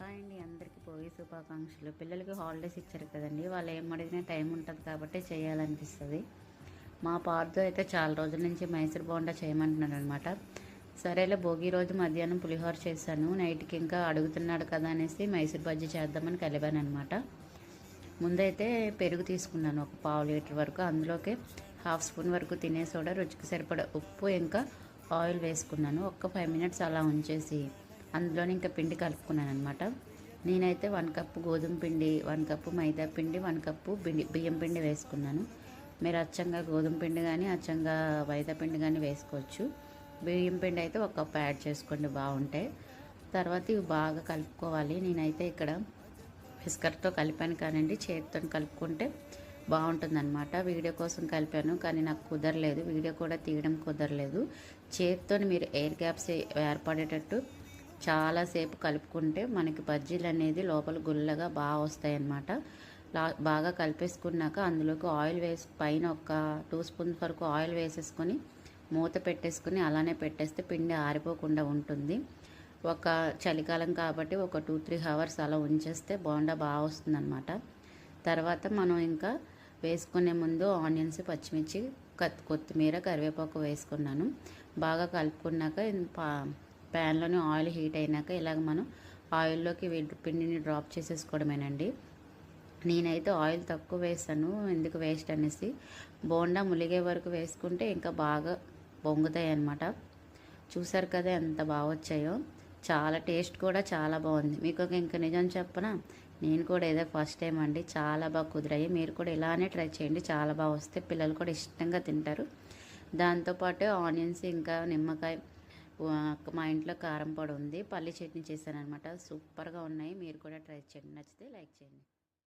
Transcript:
Hi అండి, అందరికీ భోగి శుభాకాంక్షలు. పిల్లలకి హాలిడేస్ ఇచ్చారు కదండి, వాళ్ళు ఏం అడిగినా టైం ఉంటుంది కాబట్టి చేయాలనిపిస్తుంది. మా పార్దు అయితే చాలా రోజుల నుంచి మైసూర్ బోండా చేయమంటున్నాడు అనమాట. సరేలే భోగి రోజు మధ్యాహ్నం పులిహోర చేశాను, నైట్కి ఇంకా అడుగుతున్నాడు కదా అనేసి మైసూర్ బజ్జీ చేద్దామని కలిపాను అనమాట. ముందైతే పెరుగు తీసుకున్నాను, ఒక పావు లీటర్ వరకు. అందులోకి హాఫ్ స్పూన్ వరకు తినే సోడా, రుచికి సరిపడా ఉప్పు, ఇంకా ఆయిల్ వేసుకున్నాను. ఒక్క 5 మినిట్స్ అలా ఉంచేసి అందులోనే ఇంకా పిండి కలుపుకున్నాను అనమాట. నేనైతే 1 కప్పు గోధుమ పిండి, 1 కప్పు మైదా పిండి, 1 కప్పు బియ్యం పిండి వేసుకున్నాను. మీరు అచ్చంగా గోధుమ పిండి కానీ అచ్చంగా మైదా పిండి కానీ వేసుకోవచ్చు. బియ్యం పిండి అయితే 1 కప్పు యాడ్ చేసుకోండి, బాగుంటాయి. తర్వాత ఇవి బాగా కలుపుకోవాలి. నేనైతే ఇక్కడ విస్కర్తో కలిపాను కానండి, చేతితో కలుపుకుంటే బాగుంటుందన్నమాట. వీడియో కోసం కలిపాను కానీ నాకు కుదరలేదు, వీడియో కూడా తీయడం కుదరలేదు. చేతితో మీరు ఎయిర్ గ్యాప్స్ ఏర్పడేటట్టు చాలాసేపు కలుపుకుంటే మనకి బజ్జీలు అనేది లోపల గుల్లగా బాగా వస్తాయి అన్నమాట. బాగా కలిపేసుకున్నాక అందులోకి ఆయిల్ వేసి పైన ఒక 2 స్పూన్స్ వరకు ఆయిల్ వేసేసుకొని మూత పెట్టేసుకుని అలానే పెట్టేస్తే పిండి ఆరిపోకుండా ఉంటుంది. ఒక చలికాలం కాబట్టి ఒక 2-3 అవర్స్ అలా ఉంచేస్తే బోండా బాగా వస్తుందన్నమాట. తర్వాత మనం ఇంకా వేసుకునే ముందు ఆనియన్స్, పచ్చిమిర్చి, కొత్తిమీర, కరివేపాకు వేసుకున్నాను. బాగా కలుపుకున్నాక ప్యాన్లోని ఆయిల్ హీట్ అయినాక ఇలాగ మనం ఆయిల్లోకి పిండిని డ్రాప్ చేసేసుకోవడమేనండి. నేనైతే ఆయిల్ తక్కువ వేసాను, ఎందుకు వేస్ట్ అనేసి. బోండా ములిగే వరకు వేసుకుంటే ఇంకా బాగా పొంగుతాయి అన్నమాట. చూసారు కదా ఎంత బాగా వచ్చాయో. చాలా టేస్ట్ కూడా చాలా బాగుంది. మీకు ఇంకా నిజం చెప్పనా, నేను కూడా ఏదో ఫస్ట్ టైం అండి, చాలా బాగా కుదిరాయి. మీరు కూడా ఇలానే ట్రై చేయండి, చాలా బాగా వస్తే పిల్లలు కూడా ఇష్టంగా తింటారు. దాంతోపాటు ఆనియన్స్, ఇంకా నిమ్మకాయ, మా ఇంట్లో కారం పొడి ఉంది, పల్లి చట్నీ చేశాను అనమాట. సూపర్గా ఉన్నాయి. మీరు కూడా ట్రై చేయండి, నచ్చితే లైక్ చేయండి.